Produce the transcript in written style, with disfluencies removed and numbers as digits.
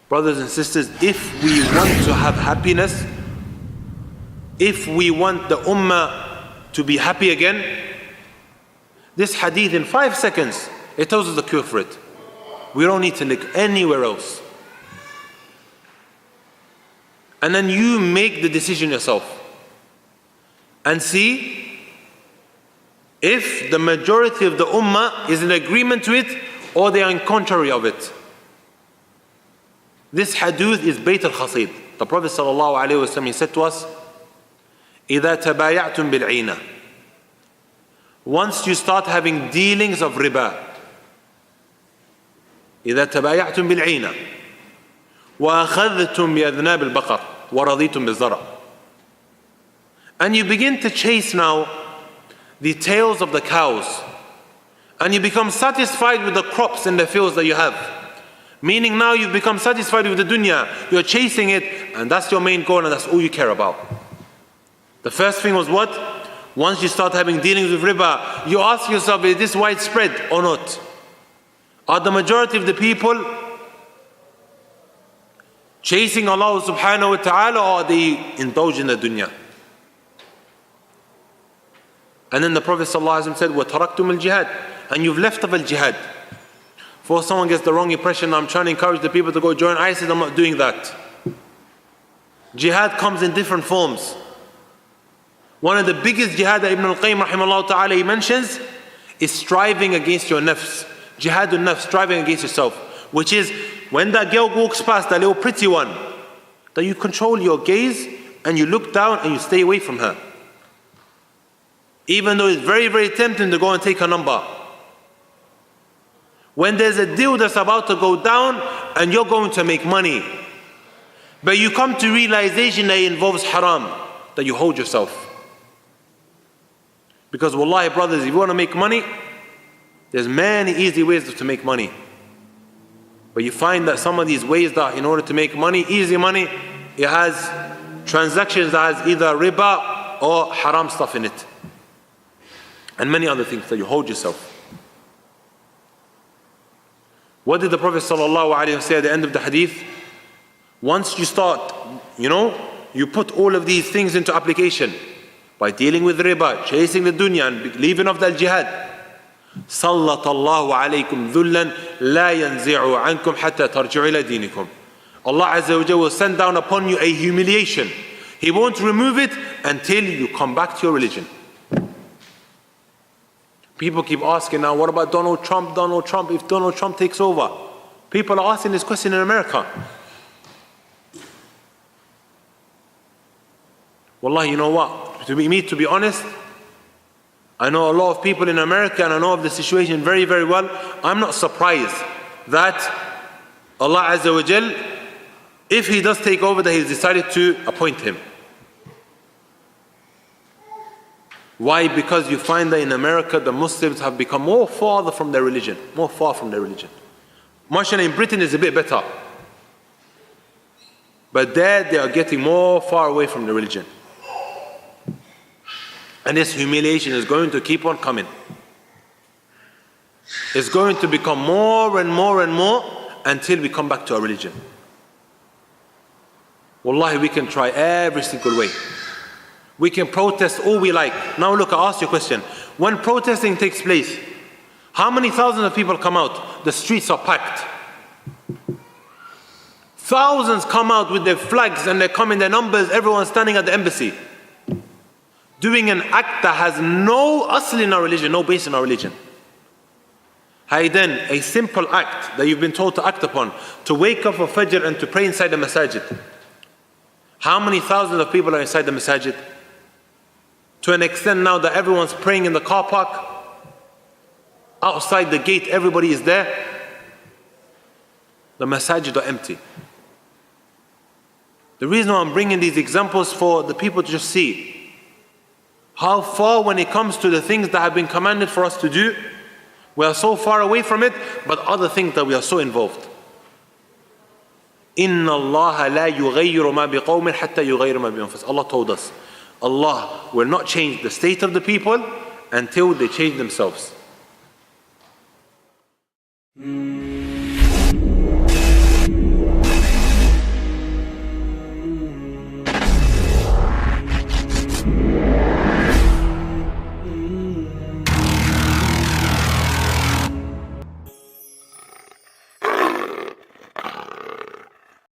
Brothers and sisters, if we want to have happiness, if we want the ummah to be happy again, this hadith in 5 seconds, it tells us the cure for it. We don't need to look anywhere else. And then you make the decision yourself and see if the majority of the ummah is in agreement to it or they are in contrary of it. This hadith is Bayt al-Khasid. The Prophet ﷺ, he said to us, إِذَا تَبَايَعْتُمْ بِالْعِينَةِ, once you start having dealings of riba, إِذَا تَبَايَعْتُمْ بِالْعِينَةِ وَأَخَذْتُمْ بِأَذْنَابِ الْبَقَرِ وَرَضِيتُمْ بِالزَّرْعِ, and you begin to chase now the tails of the cows, and you become satisfied with the crops in the fields that you have. Meaning now you've become satisfied with the dunya, you're chasing it, and that's your main goal and that's all you care about. The first thing was what? Once you start having dealings with riba, you ask yourself, is this widespread or not? Are the majority of the people chasing Allah subhanahu wa ta'ala, or are they indulged in the dunya? And then the Prophet ﷺ said, وَتَرَكْتُمُ الْجِهَادِ, and you've left of al-jihad. Before someone gets the wrong impression, I'm trying to encourage the people to go join ISIS, I'm not doing that. Jihad comes in different forms. One of the biggest jihad that Ibn al-Qayyim rahimahullah ta'ala he mentions is striving against your nafs. Jihadun nafs, striving against yourself. Which is when that girl walks past, that little pretty one, that you control your gaze and you look down and you stay away from her. Even though it's very, very tempting to go and take her number. When there's a deal that's about to go down and you're going to make money, but you come to realization that it involves haram, that you hold yourself. Because wallahi brothers, if you want to make money, there's many easy ways to make money. But you find that some of these ways that in order to make money, easy money, it has transactions that has either riba or haram stuff in it. And many other things that you hold yourself. What did the Prophet ﷺ say at the end of the hadith? Once you start, you put all of these things into application by dealing with riba, chasing the dunya and leaving off the jihad. سَلَّطَ اللَّهُ عَلَيْكُمْ ذُلًّا لَا يَنْزِعُ عَنْكُمْ حَتَّى تَرْجِعُوا إِلَى دِينِكُمْ. Allah Azza wa Jalla will send down upon you a humiliation. He won't remove it until you come back to your religion. People keep asking now, what about Donald Trump? Donald Trump, if Donald Trump takes over? People are asking this question in America. Wallahi, you know what? To be honest, I know a lot of people in America and I know of the situation very, very well. I'm not surprised that Allah Azza wa Jal, if He does take over, that He's decided to appoint him. Why? Because you find that in America the Muslims have become more far from their religion. MashaAllah, in Britain is a bit better. But there they are getting more far away from the religion. And this humiliation is going to keep on coming. It's going to become more and more and more until we come back to our religion. Wallahi, we can try every single way. We can protest all we like. Now look, I ask you a question. When protesting takes place, how many thousands of people come out? The streets are packed. Thousands come out with their flags and they come in their numbers, everyone standing at the embassy. Doing an act that has no asl in our religion, no base in our religion. Then a simple act that you've been told to act upon, to wake up for Fajr and to pray inside the masajid. How many thousands of people are inside the masajid? To an extent now that everyone's praying in the car park. Outside the gate, everybody is there. The masajid are empty. The reason why I'm bringing these examples for the people to just see how far when it comes to the things that have been commanded for us to do, we are so far away from it, but other things that we are so involved. إِنَّ اللَّهَ لَا يُغَيِّرُ مَا بِقَوْمٍ حَتَّى يُغَيِّرُ مَا بِأَنفُسِهِمْ. Allah told us, Allah will not change the state of the people until they change themselves.